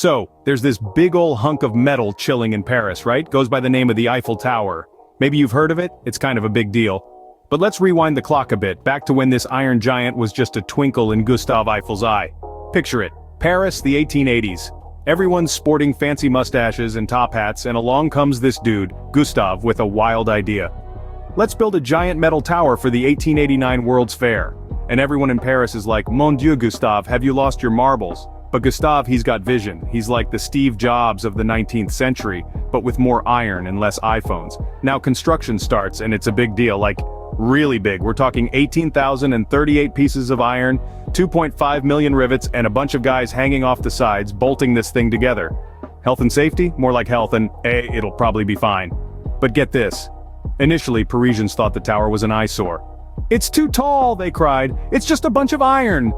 So, there's this big ol' hunk of metal chilling in Paris, right? Goes by the name of the Eiffel Tower. Maybe you've heard of it, it's kind of a big deal. But let's rewind the clock a bit, back to when this iron giant was just a twinkle in Gustave Eiffel's eye. Picture it, Paris, the 1880s. Everyone's sporting fancy mustaches and top hats, and along comes this dude, Gustave, with a wild idea. Let's build a giant metal tower for the 1889 World's Fair. And everyone in Paris is like, Mon Dieu, Gustave, have you lost your marbles? But Gustave, he's got vision. He's like the Steve Jobs of the 19th century, but with more iron and less iPhones. Now construction starts, and it's a big deal, like, really big. We're talking 18,038 pieces of iron, 2.5 million rivets, and a bunch of guys hanging off the sides, bolting this thing together. Health and safety? More like health and, it'll probably be fine. But get this. Initially, Parisians thought the tower was an eyesore. "It's too tall," they cried. "It's just a bunch of iron."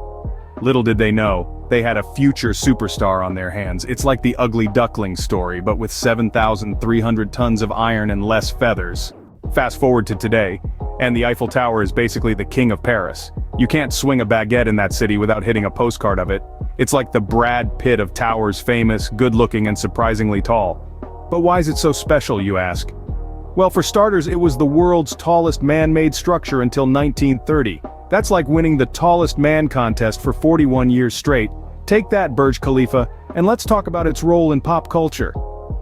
Little did they know, they had a future superstar on their hands. It's like the ugly duckling story, but with 7,300 tons of iron and less feathers. Fast forward to today, and the Eiffel Tower is basically the king of Paris. You can't swing a baguette in that city without hitting a postcard of it. It's like the Brad Pitt of towers, famous, good-looking, and surprisingly tall. But why is it so special, you ask? Well, for starters, it was the world's tallest man-made structure until 1930. That's like winning the tallest man contest for 41 years straight. Take that, Burj Khalifa, and let's talk about its role in pop culture.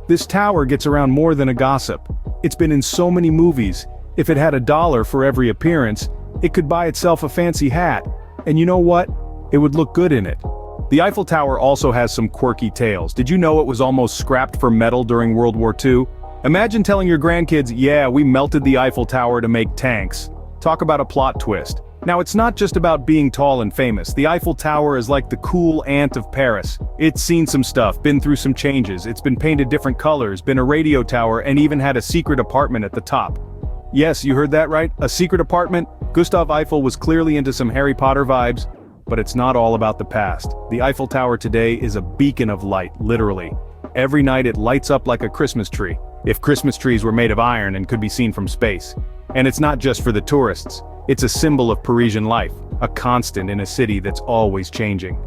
This tower gets around more than a gossip. It's been in so many movies. If it had $1 for every appearance, it could buy itself a fancy hat. And you know what? It would look good in it. The Eiffel Tower also has some quirky tales. Did you know it was almost scrapped for metal during World War II? Imagine telling your grandkids, yeah, we melted the Eiffel Tower to make tanks. Talk about a plot twist. Now, it's not just about being tall and famous. The Eiffel Tower is like the cool aunt of Paris. It's seen some stuff, been through some changes, it's been painted different colors, been a radio tower, and even had a secret apartment at the top. Yes, you heard that right, a secret apartment. Gustave Eiffel was clearly into some Harry Potter vibes, but it's not all about the past. The Eiffel Tower today is a beacon of light, literally. Every night it lights up like a Christmas tree. If Christmas trees were made of iron and could be seen from space. And it's not just for the tourists. It's a symbol of Parisian life, a constant in a city that's always changing.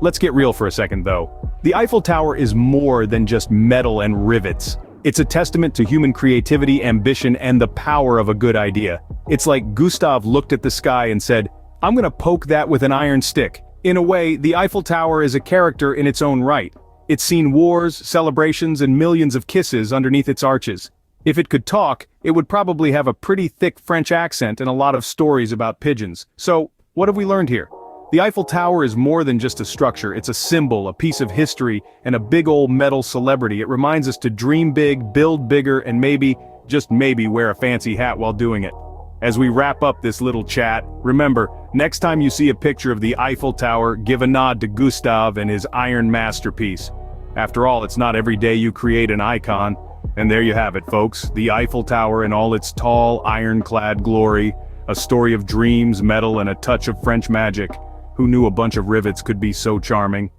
Let's get real for a second though. The Eiffel Tower is more than just metal and rivets. It's a testament to human creativity, ambition, and the power of a good idea. It's like Gustave looked at the sky and said, I'm gonna poke that with an iron stick. In a way, the Eiffel Tower is a character in its own right. It's seen wars, celebrations, and millions of kisses underneath its arches. If it could talk, it would probably have a pretty thick French accent and a lot of stories about pigeons. So, what have we learned here? The Eiffel Tower is more than just a structure, it's a symbol, a piece of history, and a big old metal celebrity. It reminds us to dream big, build bigger, and maybe, just maybe, wear a fancy hat while doing it. As we wrap up this little chat, remember, next time you see a picture of the Eiffel Tower, give a nod to Gustave and his iron masterpiece. After all, it's not every day you create an icon. And there you have it, folks, the Eiffel Tower in all its tall, ironclad glory, a story of dreams, metal, and a touch of French magic. Who knew a bunch of rivets could be so charming?